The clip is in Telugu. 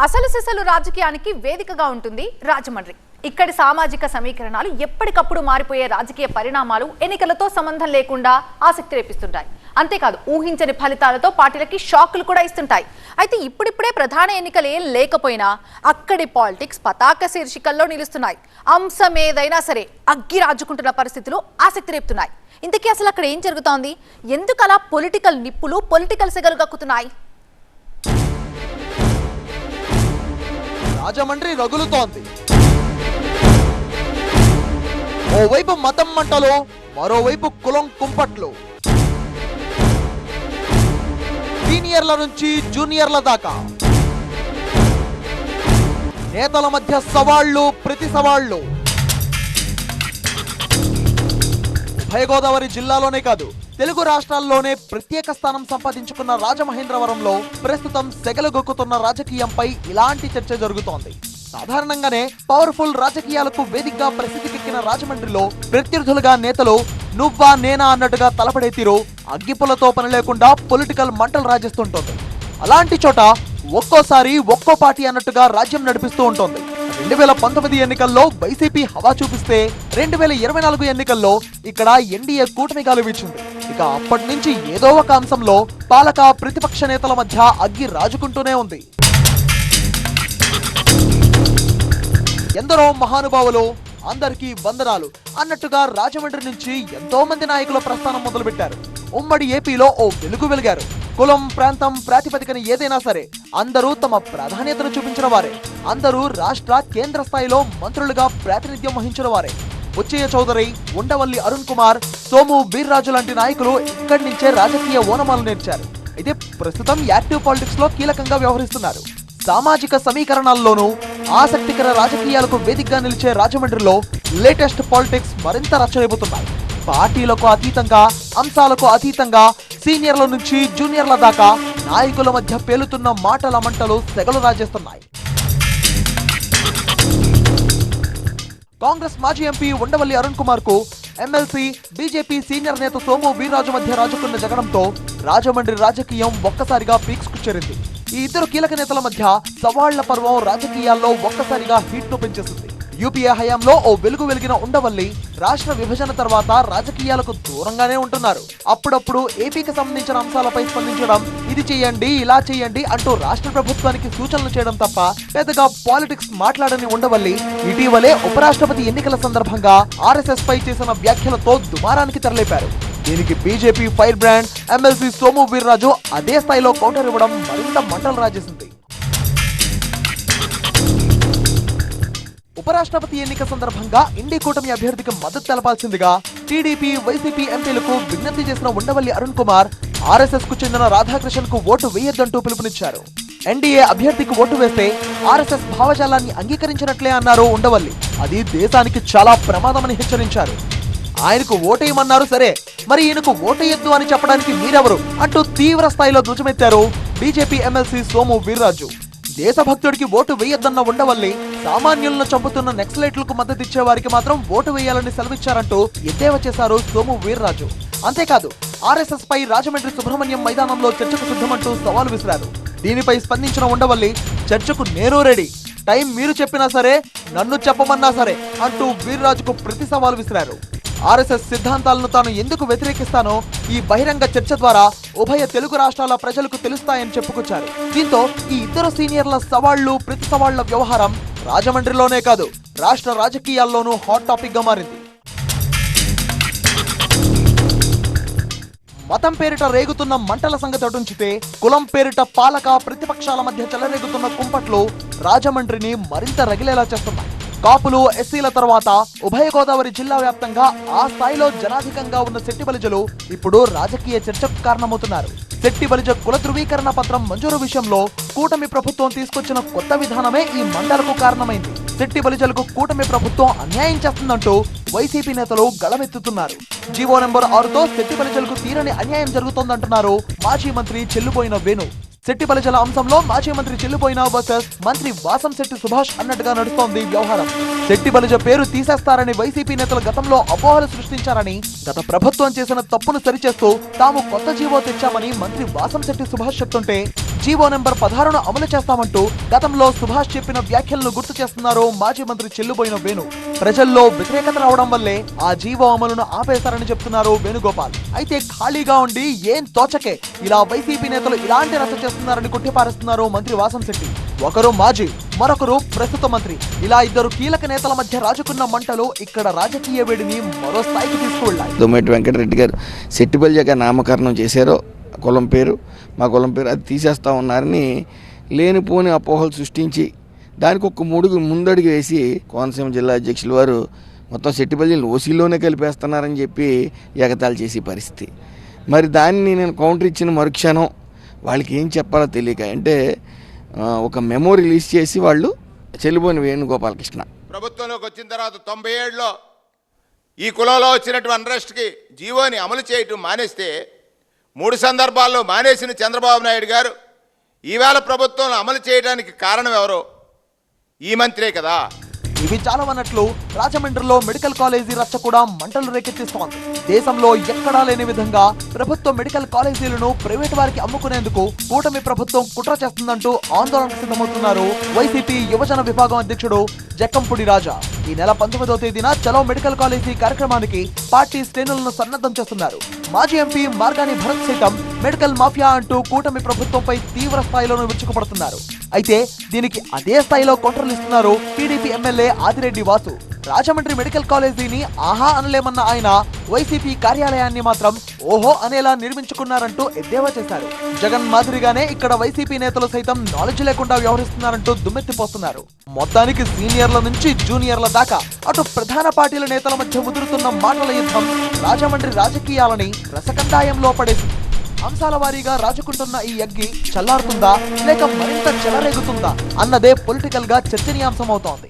అసలు సిసలు రాజకీయానికి వేదికగా ఉంటుంది రాజమండ్రి. ఇక్కడి సామాజిక సమీకరణాలు ఎప్పటికప్పుడు మారిపోయే రాజకీయ పరిణామాలు ఎన్నికలతో సంబంధం లేకుండా ఆసక్తి రేపిస్తుంటాయి. అంతేకాదు ఊహించని ఫలితాలతో పార్టీలకి షాకులు కూడా ఇస్తుంటాయి. అయితే ఇప్పుడిప్పుడే ప్రధాన ఎన్నికలు ఏం లేకపోయినా అక్కడి పాలిటిక్స్ పతాక శీర్షికల్లో నిలుస్తున్నాయి. అంశం ఏదైనా సరే అగ్గి రాజుకుంటున్న పరిస్థితులు ఆసక్తి రేపుతున్నాయి. ఇంతకీ అసలు అక్కడ ఏం జరుగుతోంది? ఎందుకు అలా పొలిటికల్ నిప్పులు పొలిటికల్ సెగలు గక్కుతున్నాయి? రాజమండ్రి రగులుతోంది. ఓవైపు మతం మంటలు, మరోవైపు కులం కుంపట్లు. సీనియర్ల నుంచి జూనియర్ల దాకా నేతల మధ్య సవాళ్లు, ప్రతి సవాళ్లు. ఉభయ గోదావరి జిల్లాలోనే కాదు, తెలుగు రాష్ట్రాల్లోనే ప్రత్యేక స్థానం సంపాదించుకున్న రాజమహేంద్రవరంలో ప్రస్తుతం సెగలుగొక్కుతున్న రాజకీయంపై ఇలాంటి చర్చ జరుగుతోంది. సాధారణంగానే పవర్ఫుల్ రాజకీయాలకు వేదికగా ప్రసిద్ధికెక్కిన రాజమండ్రిలో ప్రత్యర్థులుగా నేతలు నువ్వా నేనా అన్నట్టుగా తలపడే తీరు అగ్గిపులతో పని లేకుండా పొలిటికల్ మంటలు రాజేస్తుంటోంది. అలాంటి చోట ఒక్కోసారి ఒక్కో పార్టీ అన్నట్టుగా రాజ్యం నడిపిస్తూ ఉంటుంది. 2019 ఎన్నికల్లో వైసీపీ హవా చూపిస్తే 2024 ఎన్నికల్లో ఇక్కడ ఎన్డీఏ కూటమి గాలి వీచింది. ఇక అప్పటి నుంచి ఏదో ఒక అంశంలో పాలక ప్రతిపక్ష నేతల మధ్య అగ్గి రాజుకుంటూనే ఉంది. ఎందరో మహానుభావులు, అందరికీ వందనాలు అన్నట్టుగా రాజమండ్రి నుంచి ఎంతో మంది నాయకుల ప్రస్థానం మొదలుపెట్టారు. ఉమ్మడి ఏపీలో ఓ వెలుగు వెలిగారు. కులం, ప్రాంతం ప్రాతిపదికన ఏదైనా సరే అందరూ తమ ప్రాధాన్యతను చూపించిన వారే. అందరూ రాష్ట్ర, కేంద్ర స్థాయిలో మంత్రులుగా ప్రాతినిధ్యం వహించిన వారే. బుచ్చయ్య చౌదరి, ఉండవల్లి అరుణ్ కుమార్, సోము వీర్రాజు లాంటి నాయకులు ఇక్కడి నుంచే రాజకీయ ఓనమాలు నేర్చారు. అయితే ప్రస్తుతం యాక్టివ్ పాలిటిక్స్ లో కీలకంగా వ్యవహరిస్తున్నారు. సామాజిక సమీకరణాల్లోనూ ఆసక్తికర రాజకీయాలకు వేదికగా నిలిచే రాజమండ్రిలో లేటెస్ట్ పాలిటిక్స్ మరింత రచ్చరేపుతున్నాయి. పార్టీలకు అతీతంగా, అంశాలకు అతీతంగా సీనియర్ల నుంచి జూనియర్ల దాకా నాయకుల మధ్య పేలుతున్న మాటల మంటలు సెగలు రాజేస్తున్నాయి. కాంగ్రెస్ మాజీ ఎంపీ ఉండవల్లి అరుణ్ కుమార్ కు ఎమ్మెల్సీ, బీజేపీ సీనియర్ నేత సోము వీర్రాజు మధ్య రాజుకున్న జగడంతో రాజమండ్రి రాజకీయం ఒక్కసారిగా పీక్స్ కు చేరింది. ఈ ఇద్దరు కీలక నేతల మధ్య సవాళ్ల పర్వం రాజకీయాల్లో ఒక్కసారిగా హీట్ ను పెంచేసింది. యూపీఏ హయాంలో ఓ వెలుగు వెలిగిన ఉండవల్లి రాష్ట్ర విభజన తర్వాత రాజకీయాలకు దూరంగానే ఉంటున్నారు. అప్పుడప్పుడు ఏపీకి సంబంధించిన అంశాలపై స్పందించడం, ఇది చేయండి, ఇలా చేయండి అంటూ రాష్ట్ర ప్రభుత్వానికి సూచనలు చేయడం తప్ప పెద్దగా పాలిటిక్స్ మాట్లాడని ఉండవల్లి ఇటీవలే ఉపరాష్ట్రపతి ఎన్నికల సందర్భంగా ఆర్ఎస్ఎస్ పై చేసిన వ్యాఖ్యలతో దుమారానికి తెరలేపారు. దీనికి BJP fire brand MLC Somu Veerraju అదే స్థాయిలో కౌంటర్ ఇవ్వడం మరింత మంటలు రాజేసింది. ఉపరాష్ట్రపతి ఎన్నిక సందర్భంగా ఇండి కూటమి అభ్యర్థికి మద్దతు తెలపాల్సిందిగా టీడీపీ, వైసీపీ ఎంపీలకు విజ్ఞప్తి చేసిన ఉండవల్లి అరుణ్ కుమార్ ఆర్ఎస్ఎస్ కు చెందిన రాధాకృష్ణన్ కు ఓటు వేయొద్దంటూ పిలుపునిచ్చారు. ఎన్డీఏ అభ్యర్థికి ఓటు వేస్తే ఆర్ఎస్ఎస్ భావజాలాన్ని అంగీకరించినట్లే అన్నారు ఉండవల్లి. అది దేశానికి చాలా ప్రమాదమని హెచ్చరించారు. ఆయనకు ఓటేయమన్నారు సరే, మరి ఈయనకు ఓటేయొద్దు అని చెప్పడానికి మీరెవరు అంటూ తీవ్ర స్థాయిలో ధ్వజమెత్తారు బీజేపీ ఎమ్మెల్సీ సోము వీర్రాజు. దేశభక్తుడికి ఓటు వేయొద్దన్న ఉండవల్లి సామాన్యులను చంపుతున్న నక్సలైట్లకు మద్దతిచ్చే వారికి మాత్రం ఓటు వేయాలని సెలవిచ్చారంటూ ఎద్దేవా చేశారు సోము వీర్రాజు. అంతేకాదు ఆర్ఎస్ఎస్ పై రాజమండ్రి సుబ్రహ్మణ్యం మైదానంలో చర్చకు సిద్ధమంటూ సవాల్ విసిరారు. దీనిపై స్పందించిన ఉండవల్లి చర్చకు నేను రెడీ, టైం మీరు చెప్పినా సరే, నన్ను చెప్పమన్నా సరే అంటూ వీర్రాజుకు ప్రతి సవాల్ విసిరారు. ఆర్ఎస్ఎస్ సిద్ధాంతాలను తాను ఎందుకు వ్యతిరేకిస్తానో ఈ బహిరంగ చర్చ ద్వారా ఉభయ తెలుగు రాష్ట్రాల ప్రజలకు తెలుస్తాయని చెప్పుకొచ్చారు. దీంతో ఈ ఇద్దరు సీనియర్ల సవాళ్లు, ప్రతి సవాళ్ల వ్యవహారం రాజమండ్రిలోనే కాదు రాష్ట్ర రాజకీయాల్లోనూ హాట్ టాపిక్ గా మారింది. మతం పేరిట రేగుతున్న మంటల సంగతి అటుంచితే, కులం పేరిట పాలక ప్రతిపక్షాల మధ్య చెలరేగుతున్న కుంపట్లు రాజమండ్రిని మరింత రగిలేలా చేస్తున్నాయి. కాపులు, ఎస్సీల తర్వాత ఉభయ గోదావరి జిల్లా వ్యాప్తంగా ఆ స్థాయిలో జనాధికంగా ఉన్న శెట్టి బలిజలు ఇప్పుడు రాజకీయ చర్చకు కారణమవుతున్నారు. శెట్టి బలిజ కుల ధృవీకరణ పత్రం మంజూరు విషయంలో కూటమి ప్రభుత్వం తీసుకొచ్చిన కొత్త విధానమే ఈ మంటలకు కారణమైంది. శెట్టి బలిజలకు కూటమి ప్రభుత్వం అన్యాయం చేస్తుందంటూ వైసీపీ నేతలు గళమెత్తుతున్నారు. జీవో నెంబర్ 6తో శెట్టి బలిజలకు తీరని అన్యాయం జరుగుతోందంటున్నారు మాజీ మంత్రి చెల్లుబోయిన వేణు. శెట్టి బలిజల అంశంలో మాజీ మంత్రి చెల్లుబోయిన వర్సెస్ మంత్రి వాసంశెట్టి సుభాష్ అన్నట్టుగా నడుస్తోంది వ్యవహారం. శెట్టి బలిజ పేరు తీసేస్తారని వైసీపీ నేతలు గతంలో అపోహలు సృష్టించారని, గత ప్రభుత్వం చేసిన తప్పును సరిచేస్తూ తాము కొత్త జీవో తెచ్చామని మంత్రి వాసంశెట్టి సుభాష్ చెప్తుంటే, జీవో నెంబర్ 16ను అమలు చేస్తామంటూ గతంలో సుభాష్ చెప్పిన వ్యాఖ్యలను గుర్తు చేస్తున్నారు మాజీ మంత్రి చెల్లుబోయిన వేణు. ప్రజల్లో వ్యతిరేకత రావడం వల్లే ఆ జీవో అమలును ఆపేశారని చెప్తున్నారు వేణుగోపాల్. అయితే ఖాళీగా ఉండి ఏం తోచకే ఇలా వైసీపీ నేతలు ఇలాంటి రచ్చ చేస్తున్నారని కొట్టిపారేస్తున్నారు మంత్రి వాసంశెట్టి. ఒకరు మాజీ, మరొకరు ప్రస్తుత మంత్రి. ఇలా ఇద్దరు కీలక నేతల మధ్య రాజుకున్న మంటలు ఇక్కడ రాజకీయ వేడిని మరో స్థాయికి తీసుకువెళ్ళాయి. దొమ్మేటి వెంకటరెడ్డి గారు సెట్టిపల్లిగా నామకరణం చేశారో కులం పేరు, మా కులం పేరు అది తీసేస్తా ఉన్నారని లేనిపోని అపోహలు సృష్టించి దానికి ఒక ముందడుగు వేసి కోనసీమ జిల్లా అధ్యక్షుల వారు మొత్తం సెట్టిపల్లిని ఓసీలోనే కలిపేస్తున్నారని చెప్పి ఎగతాళి చేసే పరిస్థితి. మరి దాన్ని నేను కౌంటర్ ఇచ్చిన మరుక్షణం వాళ్ళకి ఏం చెప్పాలో తెలియక అంటే ఒక మెమో రిలీజ్ చేసి వాళ్ళు చెల్లిపోయిన వేణుగోపాలకృష్ణ ప్రభుత్వంలోకి వచ్చిన తర్వాత 97లో ఈ కులంలో వచ్చినటువంటి అన్రెస్ట్కి జీవోని అమలు చేయటం మానేస్తే 3 సందర్భాల్లో మానేసిన చంద్రబాబు నాయుడు గారు ఈవేళ ప్రభుత్వం అమలు చేయడానికి కారణం ఎవరో ఈ మంత్రే కదా. ఇవి చాలవన్నట్లు రాజమండ్రిలో మెడికల్ కాలేజీ రచ్చ కూడా మంటలు రేకెత్తిస్తోంది. దేశంలో ఎక్కడా లేని విధంగా ప్రభుత్వ మెడికల్ కాలేజీలను ప్రైవేట్ వారికి అమ్ముకునేందుకు కూటమి ప్రభుత్వం కుట్ర చేస్తుందంటూ ఆందోళనకు సిద్ధమవుతున్నారు వైసీపీ యువజన విభాగం అధ్యక్షుడు జక్కంపూడి రాజా. ఈ నెల 19వ తేదీన చలో మెడికల్ కాలేజీ కార్యక్రమానికి పార్టీ శ్రేణులను సన్నద్ధం చేస్తున్నారు. మాజీ ఎంపీ మార్గాని భరత్ సైతం మెడికల్ మాఫియా అంటూ కూటమి ప్రభుత్వంపై తీవ్ర స్థాయిలోనూ విరుచుకుపడుతున్నారు. అయితే దీనికి అదే స్థాయిలో కౌంటర్లు ఇస్తున్నారు TDP MLA Adireddy Vasu. Rajahmundry medical కాలేజీని ఆహా అనలేమన్న ఆయన వైసీపీ కార్యాలయాన్ని మాత్రం ఓహో అనేలా నిర్మించుకున్నారంటూ ఎద్దేవా చేశారు. జగన్ మాదిరిగానే ఇక్కడ వైసీపీ నేతలు సైతం నాలెడ్జ్ లేకుండా వ్యవహరిస్తున్నారంటూ దుమ్మెత్తిపోస్తున్నారు. మొత్తానికి సీనియర్ల నుంచి జూనియర్ల దాకా అటు ప్రధాన పార్టీల నేతల మధ్య ముదురుతున్న మాటల యుద్ధం రాజమండ్రి రాజకీయాలని రసకండాయంలో పడేసింది. అంశాల వారీగా రాజుకుంటున్న ఈ అగ్గి చల్లారుతుందా లేక మరింత చెలరేగుతుందా అన్నదే పొలిటికల్ గా చర్చనీయాంశమవుతోంది.